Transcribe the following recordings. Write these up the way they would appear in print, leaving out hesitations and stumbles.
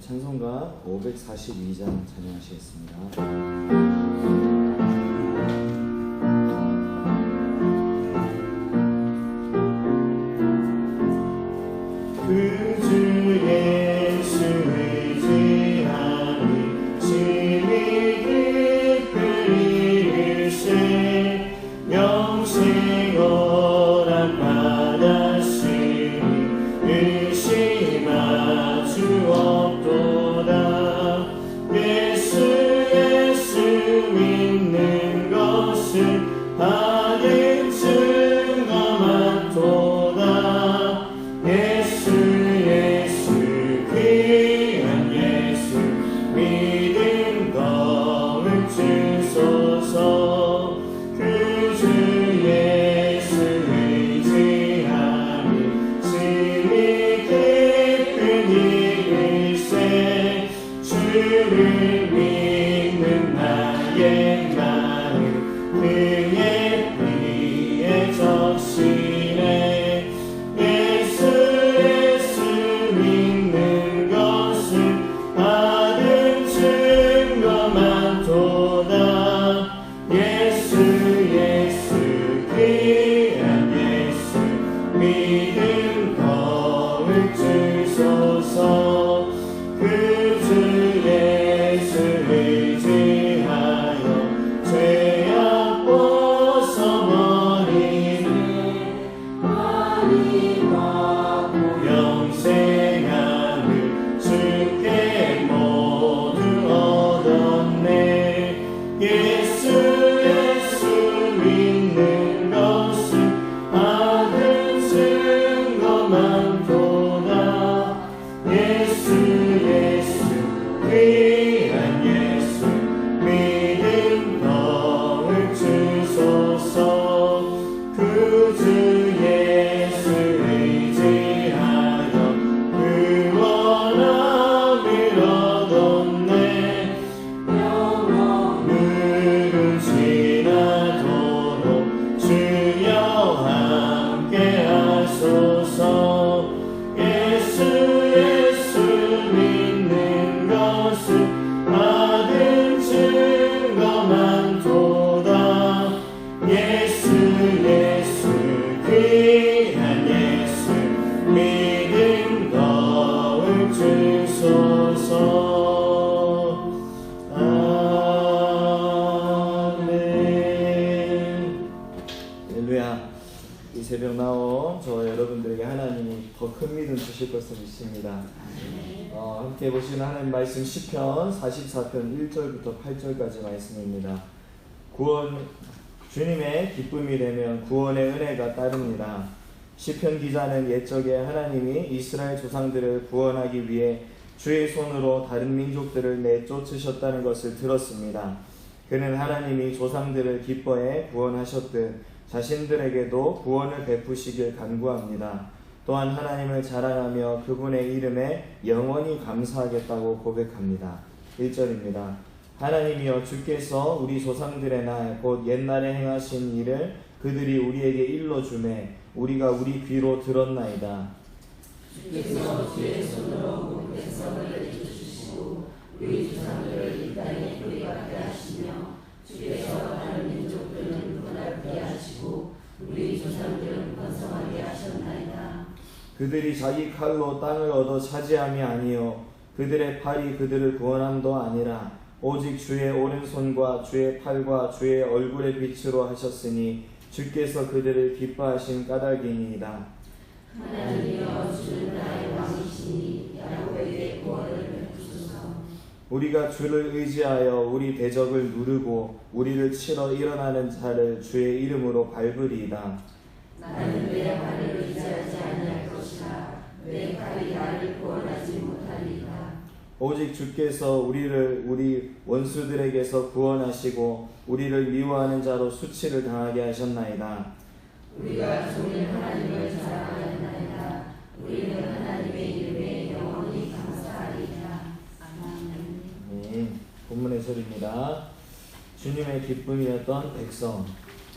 찬송가 542장 찬양하시겠습니다. 새벽 나온 저 여러분들에게 하나님이 더 큰 믿음 주실 것을 믿습니다. 함께 보시는 하나님 말씀 시편 44편 1절부터 8절까지 말씀입니다. 주님의 기쁨이 되면 구원의 은혜가 따릅니다. 시편 기자는 옛적에 하나님이 이스라엘 조상들을 구원하기 위해 주의 손으로 다른 민족들을 내쫓으셨다는 것을 들었습니다. 그는 하나님이 조상들을 기뻐해 구원하셨듯 자신들에게도 구원을 베푸시길 간구합니다. 또한 하나님을 자랑하며 그분의 이름에 영원히 감사하겠다고 고백합니다. 1절입니다. 하나님이여 주께서 우리 조상들의 날 곧 옛날에 행하신 일을 그들이 우리에게 일러주매 우리가 우리 귀로 들었나이다. 주께서 주의 손으로 백성을 내쫓으시고 우리 조상들을 이 땅에 뿌리박게 하시며 주께서 다른 민족들은 분할케 하시고 우리 조상들은 번성하게 하셨나이다. 그들이 자기 칼로 땅을 얻어 차지함이 아니요 그들의 팔이 그들을 구원함도 아니라 오직 주의 오른손과 주의 팔과 주의 얼굴의 빛으로 하셨으니 주께서 그들을 기뻐하신 까닭이니이다. 하나님이여 주는 나의 왕이시니 야곱에게 구원을 베푸소서. 우리가 주를 의지하여 우리 대적을 누르고 우리를 치러 일어나는 자를 주의 이름으로 밟으리이다. 나는 내 발을 의지하지 아니할 것이라 내 팔이 나를 구원하지 못하리이다. 오직 주께서 우리를 우리 원수들에게서 구원하시고 우리를 미워하는 자로 수치를 당하게 하셨나이다. 우리가 종일 하나님을 자랑하였나이다. 우리는 하나님의 이름에 영원히 감사하리이다. 아멘. 본문의 소리입니다. 주님의 기쁨이었던 백성,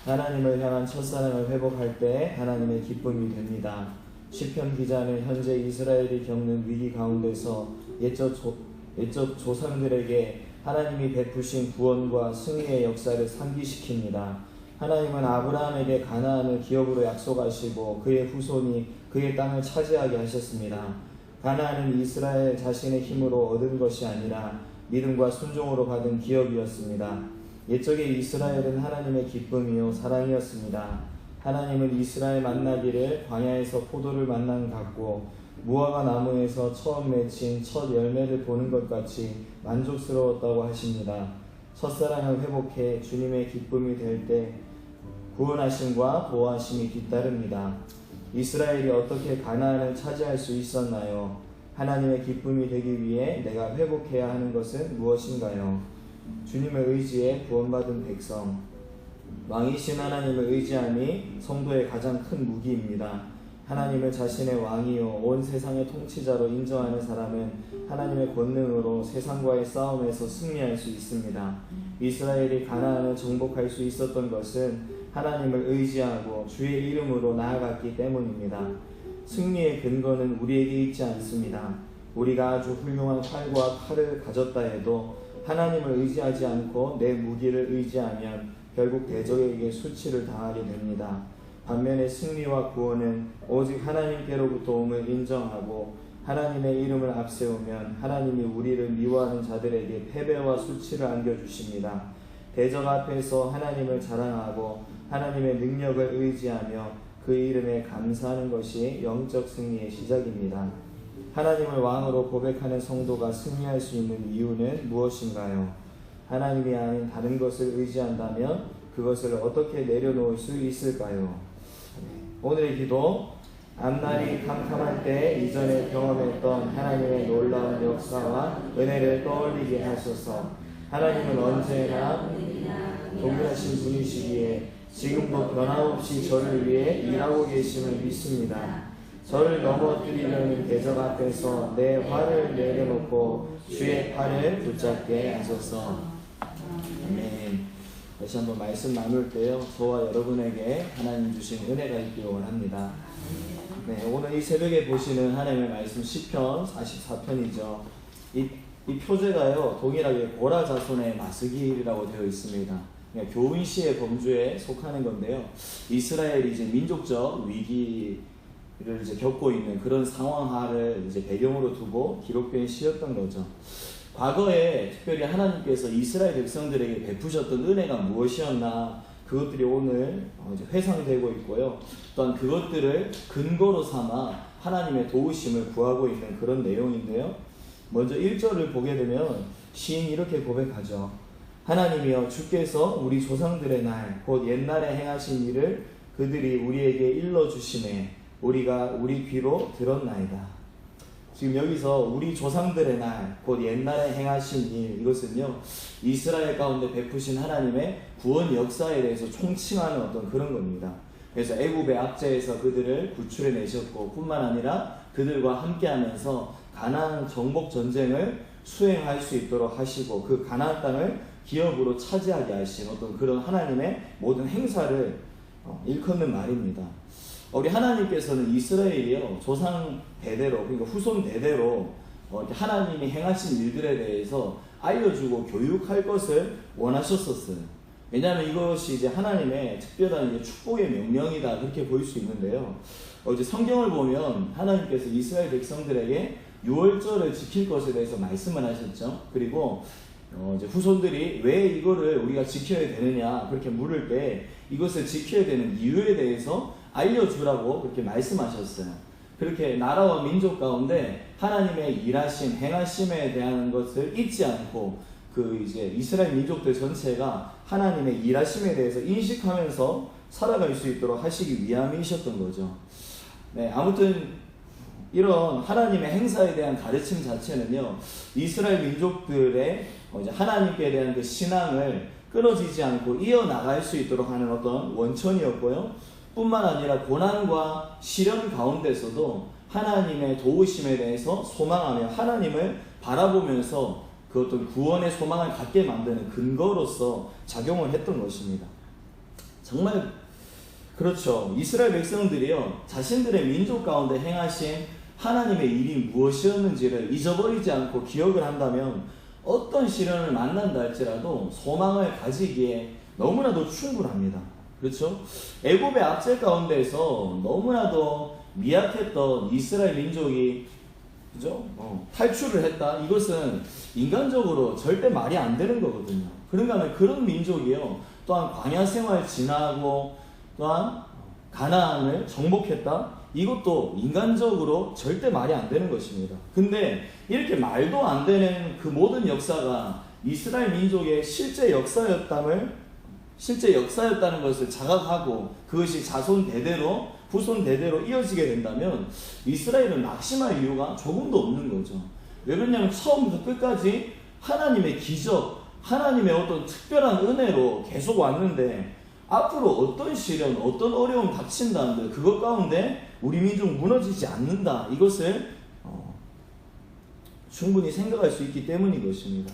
하나님을 향한 첫사랑을 회복할 때 하나님의 기쁨이 됩니다. 시편 기자는 현재 이스라엘이 겪는 위기 가운데서 옛적 조상들에게 하나님이 베푸신 구원과 승리의 역사를 상기시킵니다. 하나님은 아브라함에게 가나안을 기업으로 약속하시고 그의 후손이 그의 땅을 차지하게 하셨습니다. 가나안은 이스라엘 자신의 힘으로 얻은 것이 아니라 믿음과 순종으로 받은 기업이었습니다. 옛적에 이스라엘은 하나님의 기쁨이요 사랑이었습니다. 하나님은 이스라엘 만나기를 광야에서 포도를 만난 같고 무화과 나무에서 처음 맺힌 첫 열매를 보는 것 같이 만족스러웠다고 하십니다. 첫사랑을 회복해 주님의 기쁨이 될 때 구원하심과 보호하심이 뒤따릅니다. 이스라엘이 어떻게 가나안을 차지할 수 있었나요? 하나님의 기쁨이 되기 위해 내가 회복해야 하는 것은 무엇인가요? 주님의 의지에 구원받은 백성, 왕이신 하나님을 의지함이 성도의 가장 큰 무기입니다. 하나님을 자신의 왕이요 온 세상의 통치자로 인정하는 사람은 하나님의 권능으로 세상과의 싸움에서 승리할 수 있습니다. 이스라엘이 가나안을 정복할 수 있었던 것은 하나님을 의지하고 주의 이름으로 나아갔기 때문입니다. 승리의 근거는 우리에게 있지 않습니다. 우리가 아주 훌륭한 활과 칼을 가졌다 해도 하나님을 의지하지 않고 내 무기를 의지하면 결국 대적에게 수치를 당하게 됩니다. 반면에 승리와 구원은 오직 하나님께로부터 도움을 인정하고 하나님의 이름을 앞세우면 하나님이 우리를 미워하는 자들에게 패배와 수치를 안겨주십니다. 대적 앞에서 하나님을 자랑하고 하나님의 능력을 의지하며 그 이름에 감사하는 것이 영적 승리의 시작입니다. 하나님을 왕으로 고백하는 성도가 승리할 수 있는 이유는 무엇인가요? 하나님이 아닌 다른 것을 의지한다면 그것을 어떻게 내려놓을 수 있을까요? 오늘의 기도, 앞날이 캄캄할 때 이전에 경험했던 하나님의 놀라운 역사와 은혜를 떠올리게 하소서. 하나님은 언제나 동일하신 분이시기에 지금도 변함없이 저를 위해 일하고 계심을 믿습니다. 저를 넘어뜨리려는 대적 앞에서 내 화를 내려놓고 주의 팔을 붙잡게 하소서. 아멘. 다시 한번 말씀 나눌 때요, 저와 여러분에게 하나님 주신 은혜가 있기를 원합니다. 네, 오늘 이 새벽에 보시는 하나님의 말씀 시편 44편이죠. 이 표제가요, 동일하게 고라 자손의 마스길이라고 되어 있습니다. 그러니까 교훈시의 범주에 속하는 건데요. 이스라엘이 이제 민족적 위기를 이제 겪고 있는 그런 상황하를 이제 배경으로 두고 기록된 시였던 거죠. 과거에 특별히 하나님께서 이스라엘 백성들에게 베푸셨던 은혜가 무엇이었나, 그것들이 오늘 이제 회상되고 있고요. 또한 그것들을 근거로 삼아 하나님의 도우심을 구하고 있는 그런 내용인데요. 먼저 1절을 보게 되면 시인이 이렇게 고백하죠. 하나님이여, 주께서 우리 조상들의 날 곧 옛날에 행하신 일을 그들이 우리에게 일러주시네. 우리가 우리 귀로 들었나이다. 지금 여기서 우리 조상들의 날 곧 옛날에 행하신 일, 이것은요 이스라엘 가운데 베푸신 하나님의 구원 역사에 대해서 총칭하는 어떤 그런 겁니다. 그래서 애굽의 압제에서 그들을 구출해 내셨고 뿐만 아니라 그들과 함께하면서 가나안 정복 전쟁을 수행할 수 있도록 하시고 그 가나안 땅을 기업으로 차지하게 하신 어떤 그런 하나님의 모든 행사를 일컫는 말입니다. 우리 하나님께서는 이스라엘이요 조상 대대로, 그러니까 후손 대대로 하나님이 행하신 일들에 대해서 알려주고 교육할 것을 원하셨었어요. 왜냐하면 이것이 이제 하나님의 특별한 이제 축복의 명령이다, 그렇게 볼 수 있는데요. 이제 성경을 보면 하나님께서 이스라엘 백성들에게 유월절을 지킬 것에 대해서 말씀을 하셨죠. 그리고 이제 후손들이 왜 이거를 우리가 지켜야 되느냐 그렇게 물을 때 이것을 지켜야 되는 이유에 대해서 알려주라고 그렇게 말씀하셨어요. 그렇게 나라와 민족 가운데 하나님의 일하심, 행하심에 대한 것을 잊지 않고 그 이제 이스라엘 민족들 전체가 하나님의 일하심에 대해서 인식하면서 살아갈 수 있도록 하시기 위함이셨던 거죠. 네, 아무튼 이런 하나님의 행사에 대한 가르침 자체는요, 이스라엘 민족들의 이제 하나님께 대한 그 신앙을 끊어지지 않고 이어나갈 수 있도록 하는 어떤 원천이었고요. 뿐만 아니라 고난과 시련 가운데서도 하나님의 도우심에 대해서 소망하며 하나님을 바라보면서 그 어떤 구원의 소망을 갖게 만드는 근거로서 작용을 했던 것입니다. 정말 그렇죠. 이스라엘 백성들이요 자신들의 민족 가운데 행하신 하나님의 일이 무엇이었는지를 잊어버리지 않고 기억을 한다면 어떤 시련을 만난다 할지라도 소망을 가지기에 너무나도 충분합니다. 그렇죠? 애굽의 압제 가운데서 너무나도 미약했던 이스라엘 민족이, 그죠? 탈출을 했다. 이것은 인간적으로 절대 말이 안 되는 거거든요. 그런가 하면 그런 민족이요, 또한 광야 생활 지나고 또한 가나안을 정복했다. 이것도 인간적으로 절대 말이 안 되는 것입니다. 근데 이렇게 말도 안 되는 그 모든 역사가 이스라엘 민족의 실제 역사였다는 것을 자각하고 그것이 자손 대대로 후손 대대로 이어지게 된다면 이스라엘은 낙심할 이유가 조금도 없는 거죠. 왜 그러냐면 처음부터 끝까지 하나님의 기적, 하나님의 어떤 특별한 은혜로 계속 왔는데 앞으로 어떤 시련, 어떤 어려움 닥친다는데 그것 가운데 우리 민족 무너지지 않는다. 이것을 충분히 생각할 수 있기 때문인 것입니다.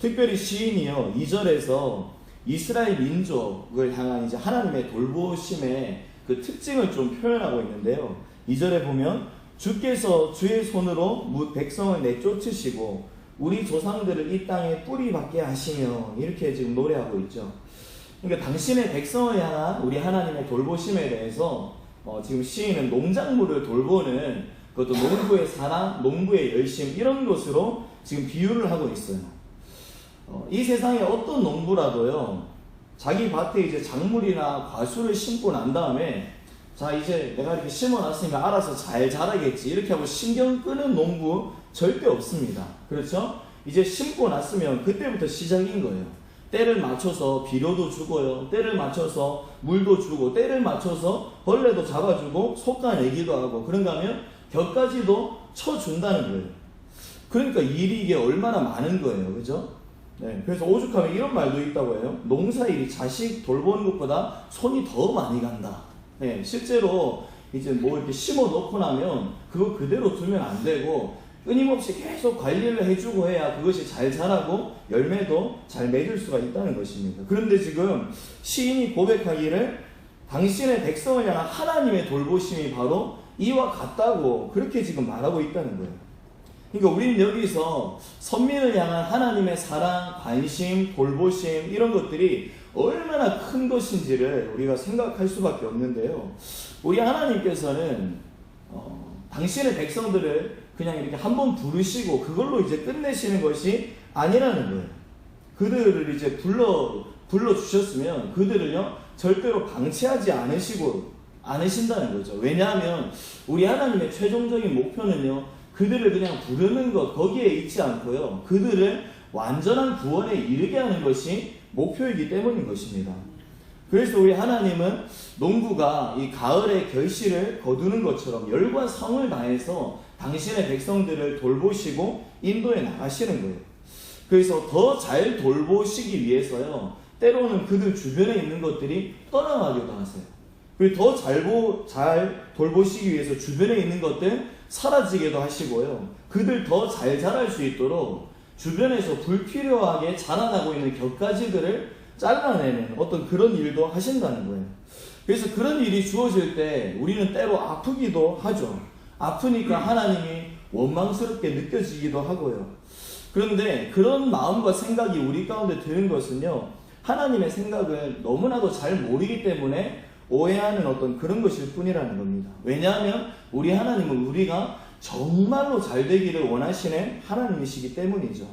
특별히 시인이요, 2절에서 이스라엘 민족을 향한 이제 하나님의 돌보심의 그 특징을 좀 표현하고 있는데요. 2절에 보면 주께서 주의 손으로 백성을 내쫓으시고 우리 조상들을 이 땅에 뿌리 박게 하시며, 이렇게 지금 노래하고 있죠. 그러니까 당신의 백성을 향한 우리 하나님의 돌보심에 대해서 지금 시인은 농작물을 돌보는 그것도 농부의 사랑, 농부의 열심, 이런 것으로 지금 비유를 하고 있어요. 이 세상에 어떤 농부라도요, 자기 밭에 이제 작물이나 과수를 심고 난 다음에 자, 이제 내가 이렇게 심어놨으니까 알아서 잘 자라겠지, 이렇게 하고 신경 끄는 농부 절대 없습니다. 그렇죠? 이제 심고 났으면 그때부터 시작인 거예요. 때를 맞춰서 비료도 주고요, 때를 맞춰서 물도 주고, 때를 맞춰서 벌레도 잡아주고 솎아내기도 하고, 그런가 하면 격까지도 쳐준다는 거예요. 그러니까 일이 이게 얼마나 많은 거예요. 그죠? 네, 그래서 오죽하면 이런 말도 있다고 해요. 농사일이 자식 돌보는 것보다 손이 더 많이 간다. 네, 실제로 이제 뭐 이렇게 심어 놓고 나면 그거 그대로 두면 안 되고 끊임없이 계속 관리를 해주고 해야 그것이 잘 자라고 열매도 잘 맺을 수가 있다는 것입니다. 그런데 지금 시인이 고백하기를 당신의 백성을 향한 하나님의 돌보심이 바로 이와 같다고 그렇게 지금 말하고 있다는 거예요. 그러니까 우리는 여기서 선민을 향한 하나님의 사랑, 관심, 돌보심, 이런 것들이 얼마나 큰 것인지를 우리가 생각할 수밖에 없는데요. 우리 하나님께서는 당신의 백성들을 그냥 이렇게 한번 부르시고 그걸로 이제 끝내시는 것이 아니라는 거예요. 그들을 이제 불러주셨으면 그들을요, 절대로 방치하지 않으신다는 거죠. 왜냐하면 우리 하나님의 최종적인 목표는요, 그들을 그냥 부르는 것, 거기에 있지 않고요, 그들을 완전한 구원에 이르게 하는 것이 목표이기 때문인 것입니다. 그래서 우리 하나님은 농부가 이 가을에 결실을 거두는 것처럼 열과 성을 다해서 당신의 백성들을 돌보시고 인도해 나가시는 거예요. 그래서 더 잘 돌보시기 위해서요, 때로는 그들 주변에 있는 것들이 떠나가기도 하세요. 그리고 더 잘 돌보시기 위해서 주변에 있는 것들 사라지게도 하시고요, 그들 더 잘 자랄 수 있도록 주변에서 불필요하게 자라나고 있는 격가지들을 잘라내는 어떤 그런 일도 하신다는 거예요. 그래서 그런 일이 주어질 때 우리는 때로 아프기도 하죠. 아프니까 하나님이 원망스럽게 느껴지기도 하고요. 그런데 그런 마음과 생각이 우리 가운데 드는 것은요, 하나님의 생각을 너무나도 잘 모르기 때문에 오해하는 어떤 그런 것일 뿐이라는 겁니다. 왜냐하면 우리 하나님은 우리가 정말로 잘 되기를 원하시는 하나님이시기 때문이죠.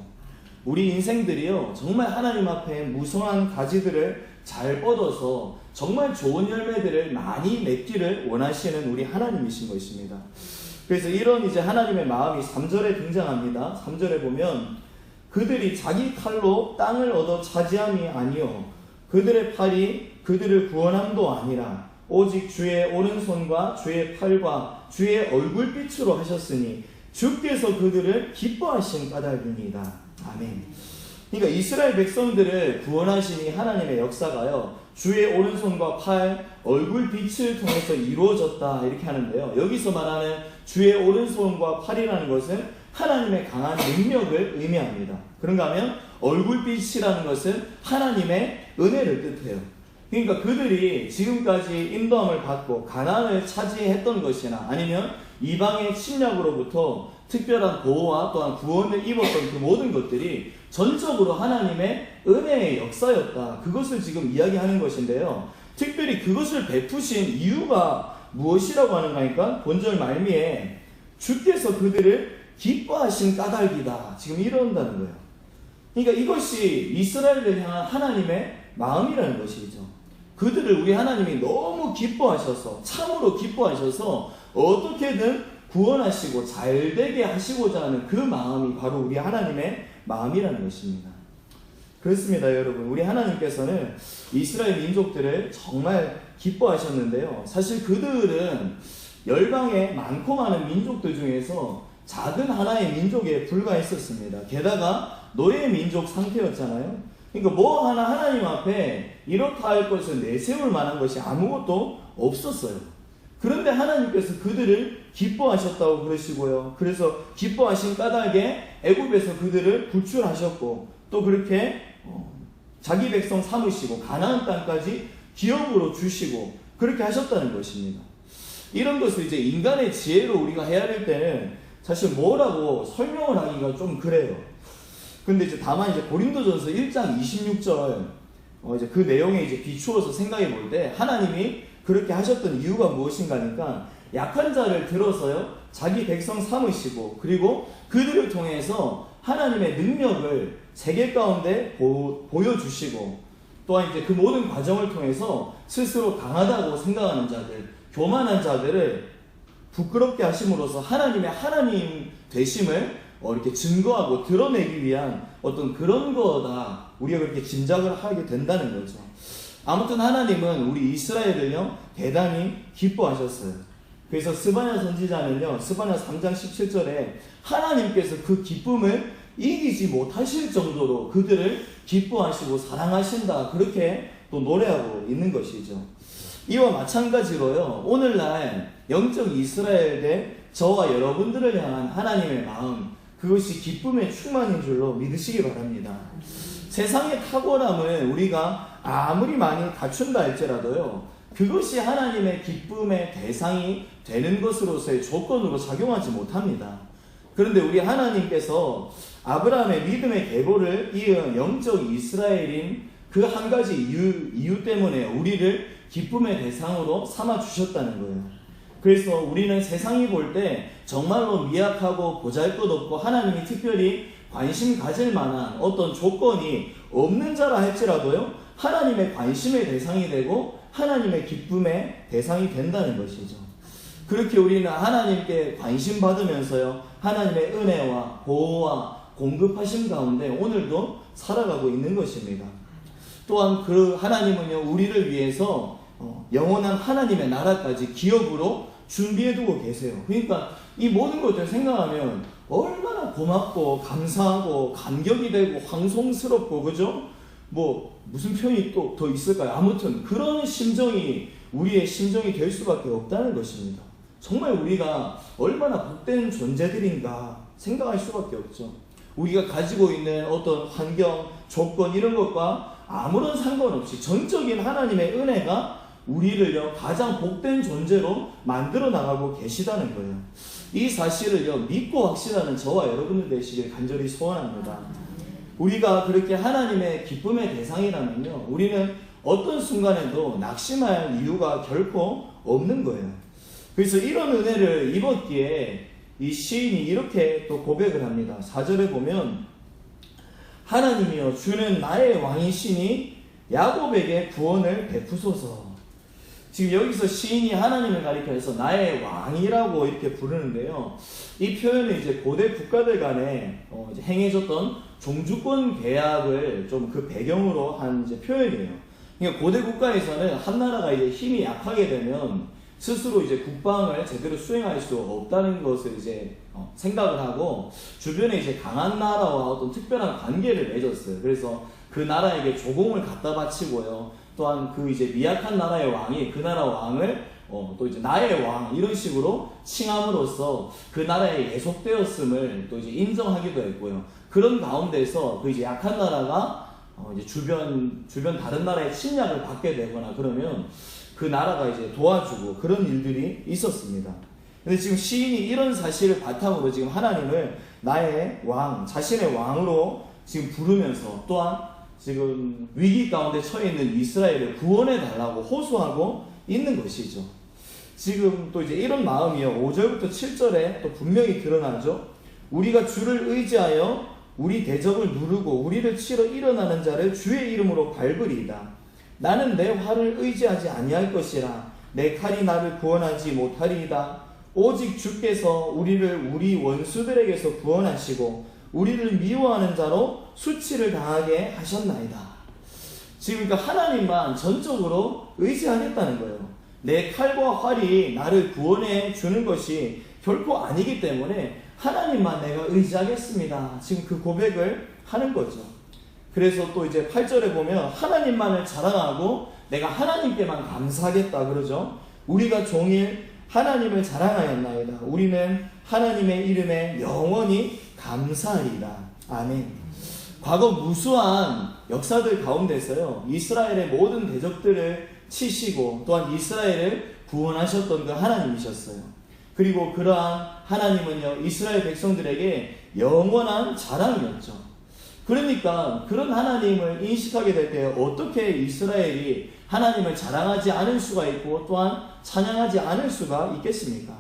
우리 인생들이요, 정말 하나님 앞에 무성한 가지들을 잘 뻗어서 정말 좋은 열매들을 많이 맺기를 원하시는 우리 하나님이신 것입니다. 그래서 이런 이제 하나님의 마음이 3절에 등장합니다. 3절에 보면 그들이 자기 칼로 땅을 얻어 차지함이 아니요 그들의 팔이 그들을 구원함도 아니라 오직 주의 오른손과 주의 팔과 주의 얼굴빛으로 하셨으니 주께서 그들을 기뻐하신 까닭입니다. 아멘. 그러니까 이스라엘 백성들을 구원하시니 하나님의 역사가요, 주의 오른손과 팔, 얼굴빛을 통해서 이루어졌다, 이렇게 하는데요. 여기서 말하는 주의 오른손과 팔이라는 것은 하나님의 강한 능력을 의미합니다. 그런가 하면 얼굴빛이라는 것은 하나님의 은혜를 뜻해요. 그러니까 그들이 지금까지 인도함을 받고 가나안을 차지했던 것이나 아니면 이방의 침략으로부터 특별한 보호와 또한 구원을 입었던 그 모든 것들이 전적으로 하나님의 은혜의 역사였다. 그것을 지금 이야기하는 것인데요. 특별히 그것을 베푸신 이유가 무엇이라고 하는가 하니까 본절 말미에 주께서 그들을 기뻐하신 까닭이다. 지금 이런다는 거예요. 그러니까 이것이 이스라엘을 향한 하나님의 마음이라는 것이죠. 그들을 우리 하나님이 너무 기뻐하셔서, 참으로 기뻐하셔서 어떻게든 구원하시고 잘되게 하시고자 하는 그 마음이 바로 우리 하나님의 마음이라는 것입니다. 그렇습니다, 여러분. 우리 하나님께서는 이스라엘 민족들을 정말 기뻐하셨는데요. 사실 그들은 열방의 많고 많은 민족들 중에서 작은 하나의 민족에 불과했었습니다. 게다가 노예 민족 상태였잖아요. 그러니까 뭐 하나 하나님 앞에 이렇다 할 것을 내세울 만한 것이 아무것도 없었어요. 그런데 하나님께서 그들을 기뻐하셨다고 그러시고요. 그래서 기뻐하신 까닭에 애굽에서 그들을 구출하셨고 또 그렇게 자기 백성 삼으시고 가나안 땅까지 기업으로 주시고 그렇게 하셨다는 것입니다. 이런 것을 이제 인간의 지혜로 우리가 헤아릴 때는 사실 뭐라고 설명을 하기가 좀 그래요. 근데 이제 다만 이제 고린도전서 1장 26절 이제 그 내용에 이제 비추어서 생각해 볼 때 하나님이 그렇게 하셨던 이유가 무엇인가 하니까 약한 자를 들어서요 자기 백성 삼으시고 그리고 그들을 통해서 하나님의 능력을 세계 가운데 보여주시고 또한 이제 그 모든 과정을 통해서 스스로 강하다고 생각하는 자들, 교만한 자들을 부끄럽게 하심으로써 하나님의 하나님 되심을 이렇게 증거하고 드러내기 위한 어떤 그런 거다. 우리가 그렇게 짐작을 하게 된다는 거죠. 아무튼 하나님은 우리 이스라엘을요 대단히 기뻐하셨어요. 그래서 스바냐 선지자는요 스바냐 3장 17절에 하나님께서 그 기쁨을 이기지 못하실 정도로 그들을 기뻐하시고 사랑하신다. 그렇게 또 노래하고 있는 것이죠. 이와 마찬가지로요 오늘날 영적 이스라엘의 저와 여러분들을 향한 하나님의 마음, 그것이 기쁨의 충만인 줄로 믿으시기 바랍니다. 세상의 탁월함을 우리가 아무리 많이 갖춘다 할지라도요 그것이 하나님의 기쁨의 대상이 되는 것으로서의 조건으로 작용하지 못합니다. 그런데 우리 하나님께서 아브라함의 믿음의 계보를 이은 영적 이스라엘인 그 한 가지 이유 때문에 우리를 기쁨의 대상으로 삼아 주셨다는 거예요. 그래서 우리는 세상이 볼 때 정말로 미약하고 보잘것없고 하나님이 특별히 관심 가질 만한 어떤 조건이 없는 자라 할지라도요 하나님의 관심의 대상이 되고 하나님의 기쁨의 대상이 된다는 것이죠. 그렇게 우리는 하나님께 관심 받으면서요 하나님의 은혜와 보호와 공급하심 가운데 오늘도 살아가고 있는 것입니다. 또한 그 하나님은요 우리를 위해서 영원한 하나님의 나라까지 기업으로 준비해두고 계세요. 그러니까 이 모든 것들 생각하면 얼마나 고맙고 감사하고 감격이 되고 황송스럽고 그죠? 뭐 무슨 표현이 또 더 있을까요? 아무튼 그런 심정이 우리의 심정이 될 수밖에 없다는 것입니다. 정말 우리가 얼마나 복된 존재들인가 생각할 수밖에 없죠. 우리가 가지고 있는 어떤 환경, 조건 이런 것과 아무런 상관없이 전적인 하나님의 은혜가 우리를요 가장 복된 존재로 만들어 나가고 계시다는 거예요. 이 사실을요 믿고 확신하는 저와 여러분들 되시길 간절히 소원합니다. 우리가 그렇게 하나님의 기쁨의 대상이라면요 우리는 어떤 순간에도 낙심할 이유가 결코 없는 거예요. 그래서 이런 은혜를 입었기에 이 시인이 이렇게 또 고백을 합니다. 4절에 보면 하나님이여 주는 나의 왕이시니 야곱에게 구원을 베푸소서. 지금 여기서 시인이 하나님을 가리켜서 나의 왕이라고 이렇게 부르는데요. 이 표현은 이제 고대 국가들 간에 이제 행해졌던 종주권 계약을 좀 그 배경으로 한 이제 표현이에요. 그러니까 고대 국가에서는 한 나라가 이제 힘이 약하게 되면 스스로 이제 국방을 제대로 수행할 수 없다는 것을 이제 생각을 하고 주변에 이제 강한 나라와 어떤 특별한 관계를 맺었어요. 그래서 그 나라에게 조공을 갖다 바치고요. 또한 그 이제 미약한 나라의 왕이 그 나라 왕을 또 이제 나의 왕 이런 식으로 칭함으로써 그 나라에 예속되었음을 또 이제 인정하기도 했고요. 그런 가운데서 그 이제 약한 나라가 이제 주변 다른 나라의 침략을 받게 되거나 그러면 그 나라가 이제 도와주고 그런 일들이 있었습니다. 근데 지금 시인이 이런 사실을 바탕으로 지금 하나님을 나의 왕, 자신의 왕으로 지금 부르면서 또한 지금 위기 가운데 처해 있는 이스라엘을 구원해 달라고 호소하고 있는 것이죠. 지금 또 이제 이런 마음이요, 5절부터 7절에 또 분명히 드러나죠. 우리가 주를 의지하여 우리 대적을 누르고 우리를 치러 일어나는 자를 주의 이름으로 밟으리이다. 나는 내 활을 의지하지 아니할 것이라. 내 칼이 나를 구원하지 못하리이다. 오직 주께서 우리를 우리 원수들에게서 구원하시고 우리를 미워하는 자로 수치를 당하게 하셨나이다. 지금 그러니까 하나님만 전적으로 의지하겠다는 거예요. 내 칼과 활이 나를 구원해 주는 것이 결코 아니기 때문에 하나님만 내가 의지하겠습니다. 지금 그 고백을 하는 거죠. 그래서 또 이제 8절에 보면 하나님만을 자랑하고 내가 하나님께만 감사하겠다 그러죠. 우리가 종일 하나님을 자랑하였나이다. 우리는 하나님의 이름에 영원히 감사하리이다. 아멘. 과거 무수한 역사들 가운데서요, 이스라엘의 모든 대적들을 치시고 또한 이스라엘을 구원하셨던 그 하나님이셨어요. 그리고 그러한 하나님은요, 이스라엘 백성들에게 영원한 자랑이었죠. 그러니까 그런 하나님을 인식하게 될 때 어떻게 이스라엘이 하나님을 자랑하지 않을 수가 있고 또한 찬양하지 않을 수가 있겠습니까?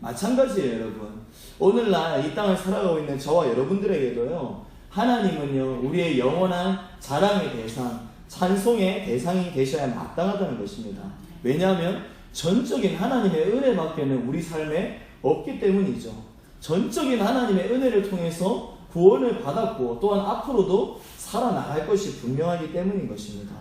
마찬가지예요, 여러분. 오늘날 이 땅을 살아가고 있는 저와 여러분들에게도요, 하나님은요, 우리의 영원한 자랑의 대상, 찬송의 대상이 되셔야 마땅하다는 것입니다. 왜냐하면 전적인 하나님의 은혜밖에는 우리 삶에 없기 때문이죠. 전적인 하나님의 은혜를 통해서 구원을 받았고 또한 앞으로도 살아나갈 것이 분명하기 때문인 것입니다.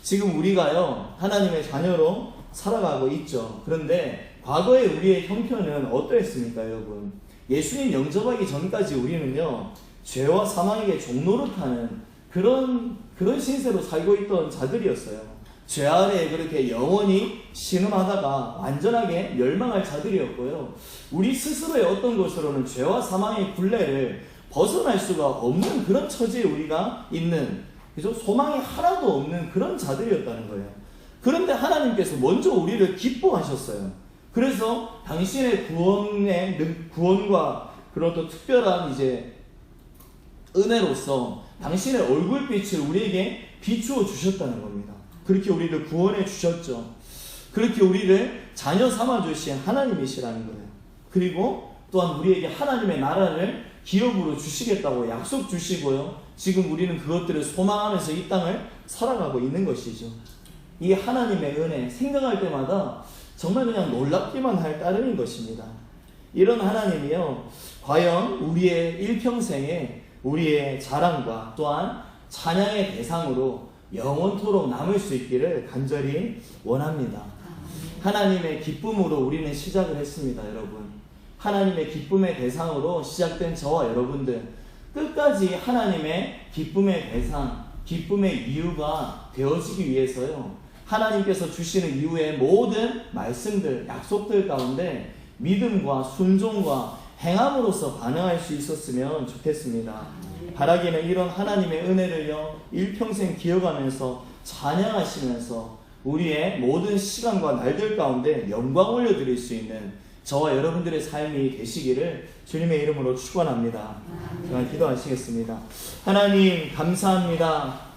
지금 우리가요, 하나님의 자녀로 살아가고 있죠. 그런데 과거에 우리의 형편은 어떠했습니까, 여러분? 예수님 영접하기 전까지 우리는요, 죄와 사망에게 종노릇하는 그런 신세로 살고 있던 자들이었어요. 죄 아래에 그렇게 영원히 신음하다가 완전하게 멸망할 자들이었고요. 우리 스스로의 어떤 것으로는 죄와 사망의 굴레를 벗어날 수가 없는 그런 처지에 우리가 있는, 그죠? 소망이 하나도 없는 그런 자들이었다는 거예요. 그런데 하나님께서 먼저 우리를 기뻐하셨어요. 그래서 당신의 구원과 그런 또 특별한 이제 은혜로서 당신의 얼굴빛을 우리에게 비추어 주셨다는 겁니다. 그렇게 우리를 구원해 주셨죠. 그렇게 우리를 자녀 삼아 주신 하나님이시라는 거예요. 그리고 또한 우리에게 하나님의 나라를 기업으로 주시겠다고 약속 주시고요. 지금 우리는 그것들을 소망하면서 이 땅을 살아가고 있는 것이죠. 이 하나님의 은혜 생각할 때마다 정말 그냥 놀랍기만 할 따름인 것입니다. 이런 하나님이요, 과연 우리의 일평생에 우리의 자랑과 또한 찬양의 대상으로 영원토록 남을 수 있기를 간절히 원합니다. 하나님의 기쁨으로 우리는 시작을 했습니다, 여러분. 하나님의 기쁨의 대상으로 시작된 저와 여러분들, 끝까지 하나님의 기쁨의 대상, 기쁨의 이유가 되어지기 위해서요, 하나님께서 주시는 이후의 모든 말씀들, 약속들 가운데 믿음과 순종과 행함으로써 반응할 수 있었으면 좋겠습니다. 바라기는 이런 하나님의 은혜를요, 일평생 기억하면서 찬양하시면서 우리의 모든 시간과 날들 가운데 영광 올려드릴 수 있는 저와 여러분들의 삶이 되시기를 주님의 이름으로 축원합니다. 정말 기도하시겠습니다. 하나님 감사합니다.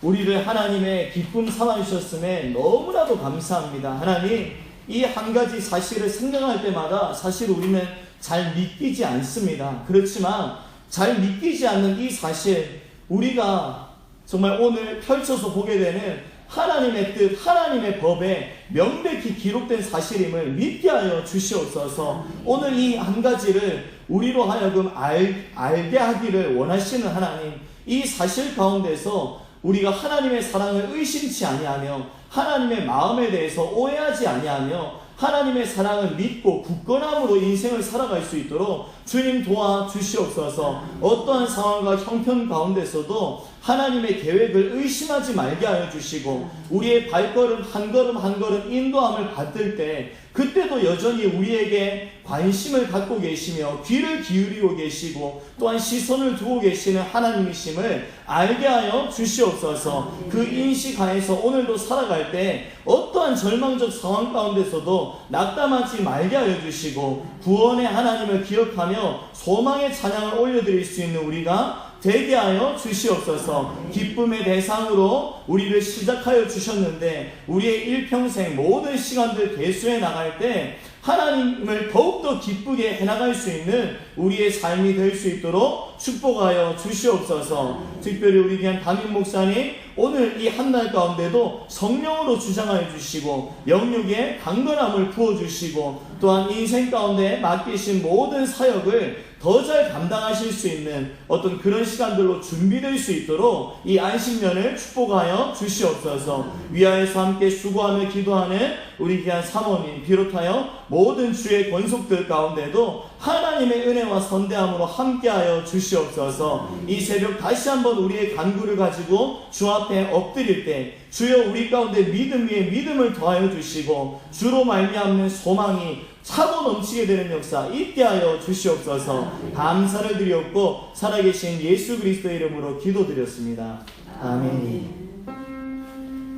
우리를 하나님의 기쁨 삼아주셨음에 너무나도 감사합니다. 하나님, 이 한 가지 사실을 생각할 때마다 사실 우리는 잘 믿기지 않습니다. 그렇지만 잘 믿기지 않는 이 사실, 우리가 정말 오늘 펼쳐서 보게 되는 하나님의 뜻, 하나님의 법에 명백히 기록된 사실임을 믿게 하여 주시옵소서. 오늘 이 한 가지를 우리로 하여금 알게 하기를 원하시는 하나님, 이 사실 가운데서 우리가 하나님의 사랑을 의심치 아니하며 하나님의 마음에 대해서 오해하지 아니하며 하나님의 사랑을 믿고 굳건함으로 인생을 살아갈 수 있도록 주님 도와주시옵소서. 어떠한 상황과 형편 가운데서도 하나님의 계획을 의심하지 말게 하여 주시고 우리의 발걸음 한 걸음 한 걸음 인도함을 받을 때 그때도 여전히 우리에게 관심을 갖고 계시며 귀를 기울이고 계시고 또한 시선을 두고 계시는 하나님이심을 알게 하여 주시옵소서. 그 인식 하에서 오늘도 살아갈 때 어떠한 절망적 상황 가운데서도 낙담하지 말게 하여 주시고 구원의 하나님을 기억하며 소망의 찬양을 올려드릴 수 있는 우리가 되게 하여 주시옵소서. 기쁨의 대상으로 우리를 시작하여 주셨는데 우리의 일평생 모든 시간들 계수해 나갈 때 하나님을 더욱더 기쁘게 해나갈 수 있는 우리의 삶이 될 수 있도록 축복하여 주시옵소서. 특별히 우리 귀한 담임 목사님 오늘 이 한 달 가운데도 성령으로 주장하여 주시고 영육에 강건함을 부어주시고 또한 인생 가운데 맡기신 모든 사역을 더 잘 감당하실 수 있는 어떤 그런 시간들로 준비될 수 있도록 이 안식년을 축복하여 주시옵소서. 위하여서 함께 수고하며 기도하는 우리 귀한 사모님 비롯하여 모든 주의 권속들 가운데도 하나님의 은혜와 선대함으로 함께하여 주시옵소서. 이 새벽 다시 한번 우리의 간구를 가지고 주 앞에 엎드릴 때 주여 우리 가운데 믿음 위에 믿음을 더하여 주시고 주로 말미암는 소망이 차고 넘치게 되는 역사 있게 하여 주시옵소서. 감사를 드렸고 살아계신 예수 그리스도의 이름으로 기도드렸습니다. 아멘.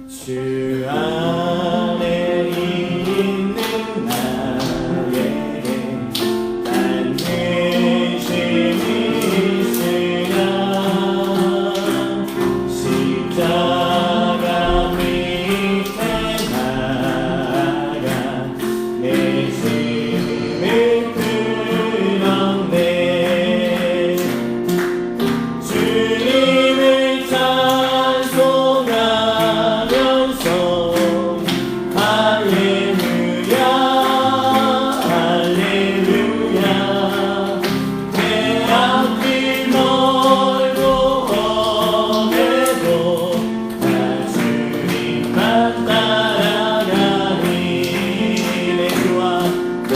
주 안에 있는 나에게 반드시 있으라. 십자가 밑에 나가 내 짐을 끌어내 주님을 찬송하면서 할렐루야 할렐루야. 내 앞길 멀고 험해도 나 주님만 따라가니 내 주와 내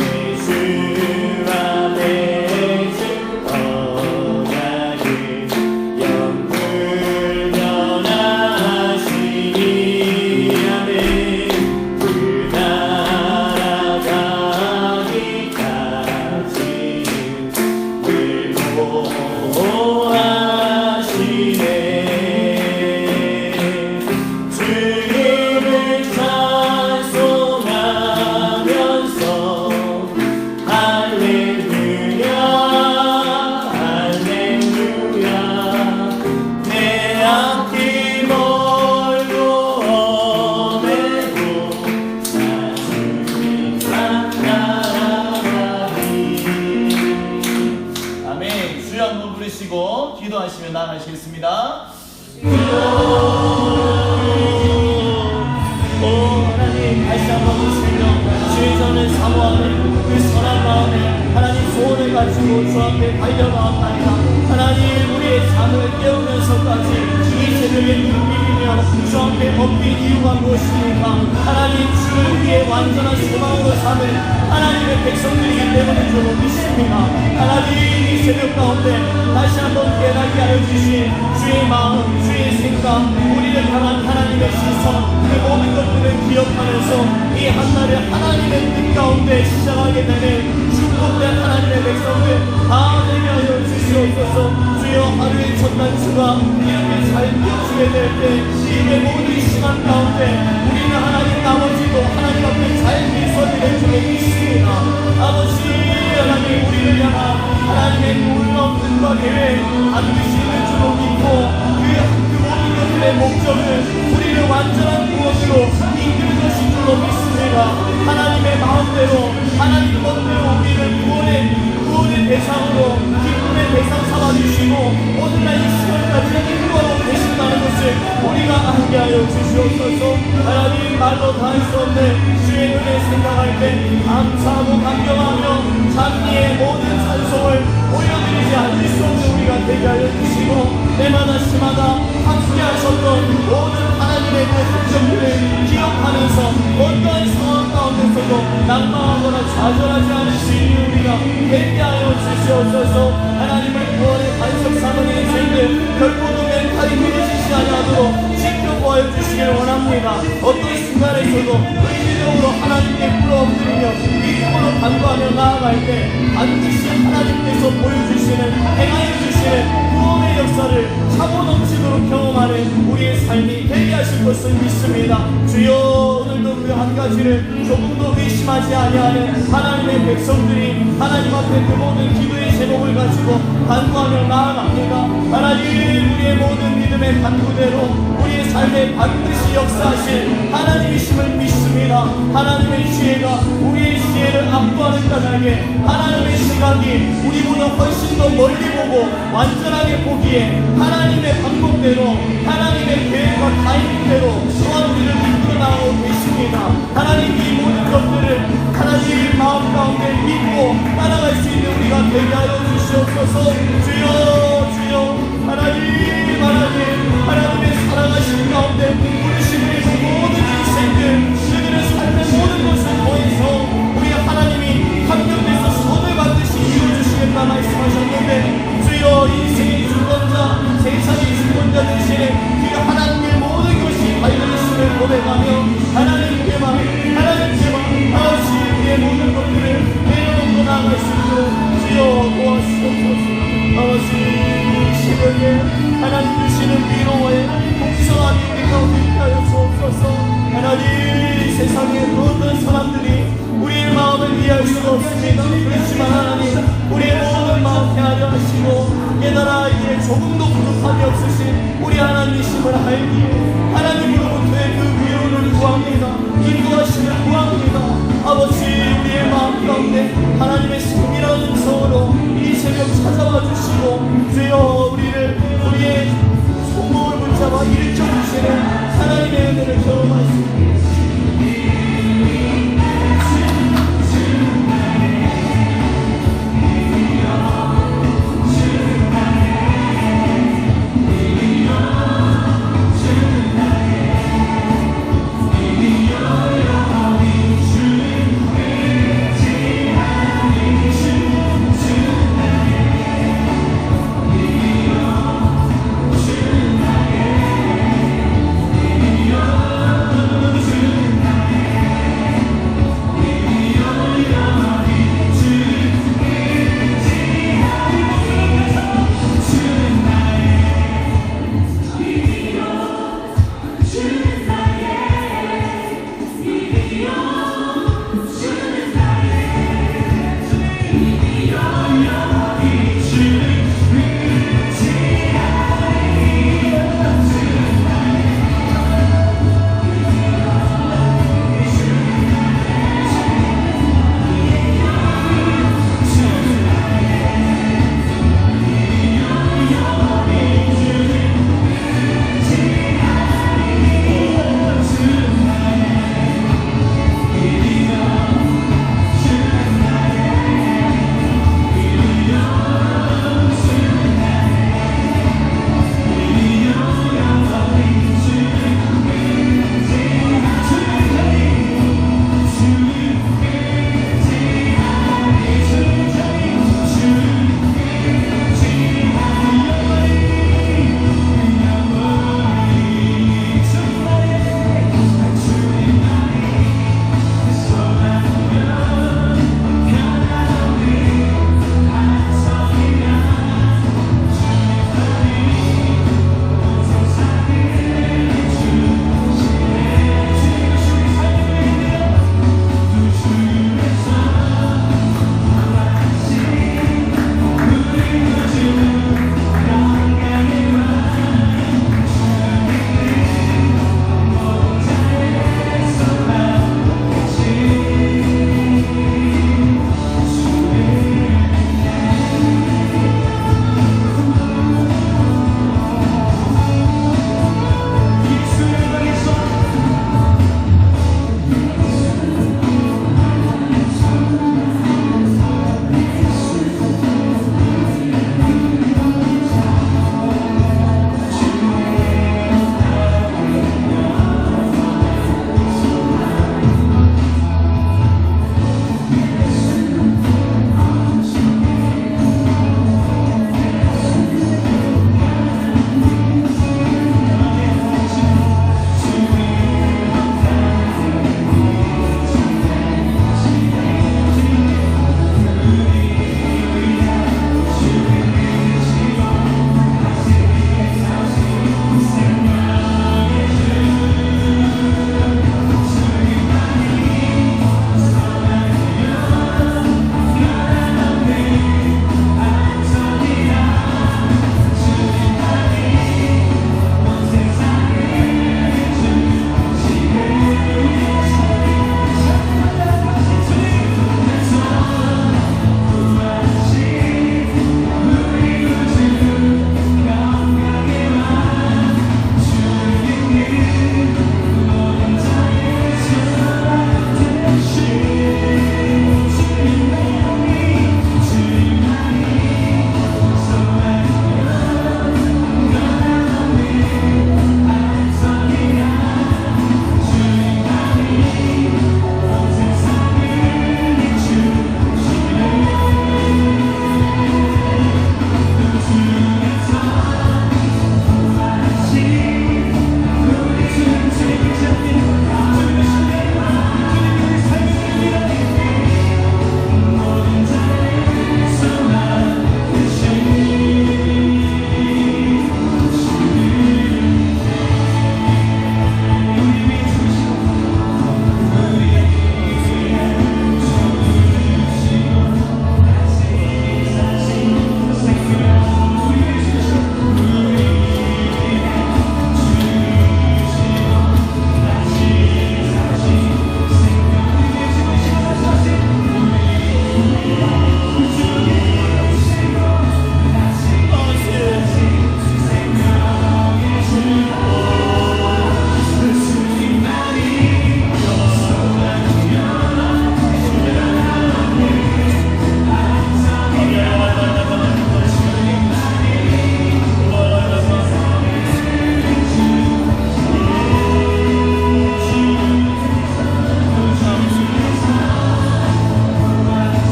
주 떠나길 영불 변하시니 아멘. 그 나라 가기까지 늘 보호하시네. 주님을 찬송하면서 할렐루야 할렐루야. 내 앞길 멀고 험해도 나 주님만 따라가리. 아멘. 주여 한번 부르시고 기도하시며 나가시겠습니다. 오 하나님 다시 한번 이 새벽 주의 전을 사모하는 그 선한 마음에 하나님 소원을 가지고 주 앞에 달려나왔나이다. 하나님 우리의 잠을 깨우면서까지 이 새벽에 눈비비며 주 앞에 엎드린 이유가 무엇입니까? 하나님 주를 위해 완전한 소망으로 사는 하나님의 백성들이기 때문에 주로 믿습니다. 하나님 이 새벽 가운데 다시 한번 깨닫게 하여 주신 주의 마음 주의 생각 우리를 향한 하나님의 시선 그 모든 것들을 기억하면서 이 한날에 하나님의 뜻 가운데 시작하게 되는 축복된 하나님의 백성들 다 되게 하여 주시옵소서. 주여 하루의 첫날 주가 이렇게 잘 이어지게 될 때 이의 모든 시간 가운데 우리는 하나님 나머지도 하나님 앞에 잘 미소드릴 줄로 믿습니다. 아버지 하나님 우리를 향한 하나님의 놀라운 뜻과 계획 반드시 있는 줄로 믿고 그 모든 것들의 목적은 우리를 완전한 구원으로 이끌 것인 줄로 믿습니다. 하나님의 마음대로 하나님 멋대로 우리를 구원의 대상으로 기쁨의 대상 삼아주시고 오늘날 이 시간까지 인도하고 계신다는 것을 우리가 알게 하여 주시옵소서. 하나님 말로 다 할 수 없는 주의 은혜 생각할 때 감사하고 감격하며 장미의 모든 찬송을 올려드리지 않을 수 없는 우리가 되게 하여 주시고 때마다 시마다 함께 하셨던 모든 하나님의 그 함정들을 기억하면서 어떠한 상황 가운데서도 낙망하거나 좌절하지 않을 수 있는 우리가 되게 하여 주시옵소서. 하나님을 구원의 반석 삼은 인생들 결코 도 멘탈이 무너지 영적으로 지켜보아 주시길 원합니다. 어떤 순간에서도 의지적으로 하나님께 불어엎드리며 믿음으로 간구하며 나아갈 때 반드시 하나님께서 보여주시는 행하여 주시는 구원의 역사를 차고 넘치도록 경험하는 우리의 삶이 되게 하실 것을 믿습니다. 주여, 오늘도 그 한 가지를 조금도 의심하지 아니하는 하나님의 백성들이 하나님 앞에 그 모든 기도의 제목을 가지고 간구하며 나아갑니다. 하나님, 우리의 모든 믿음의 간구대로 우리의 삶에 반드시 역사하실 하나님이심을 믿습니다. 하나님의 지혜가 우리의 지혜를 압도하는 까닭에 하나님의 시각이 우리보다 훨씬 더 멀리 보고 완전하게 보기에 하나님의 방법대로 하나님의 계획과 타이밍대로 또한 우리를 이끌어 나가고 계십니다. 하나님, 이 모든 것들을 하나님 마음 가운데 믿고 따라갈 수 있는 우리가 되게 하여 주시옵소서. 주여, 주여, 하나님의 살아가신 가운데 우리시는 모든 인생들, 그들의 삶의 모든 것을 통해서 우리 하나님이 합력돼서 선을 반드시 이루어주시겠다 말씀하셨는데, 주여, 인생의 주권자, 세상의 주권자 되시는 그 하나님의 모든 것이 발견했음을 고백하며 하나님께만 아버지, 우리의 모든 것들을 내려놓고 나아갈 수 있도록 주여 도와주옵소서. 아버지, 우리 시대에 하나님 주시는 위로에 공평함이 우리 가운데 있게 하여 주옵소서. 하나님, 세상에 어떤 사람들이 우리의 마음을 이해할 수가 없습니다. 그렇지만 하나님, 우리의 모든 마음 헤아려 하시고 깨달아 이제 조금도 부족함이 없으신 우리 하나님이심을 알기에 하나님으로부터의 그 위로를 구합니다. 인도하심을 구합니다. 아버지, 우리의 마음 가운데 하나님의 신비라는 음성으로 이 새벽 찾아와 주시고 주여, 우리의 손목을 붙잡아 일으켜 주시는 하나님의 은혜를 경험하시고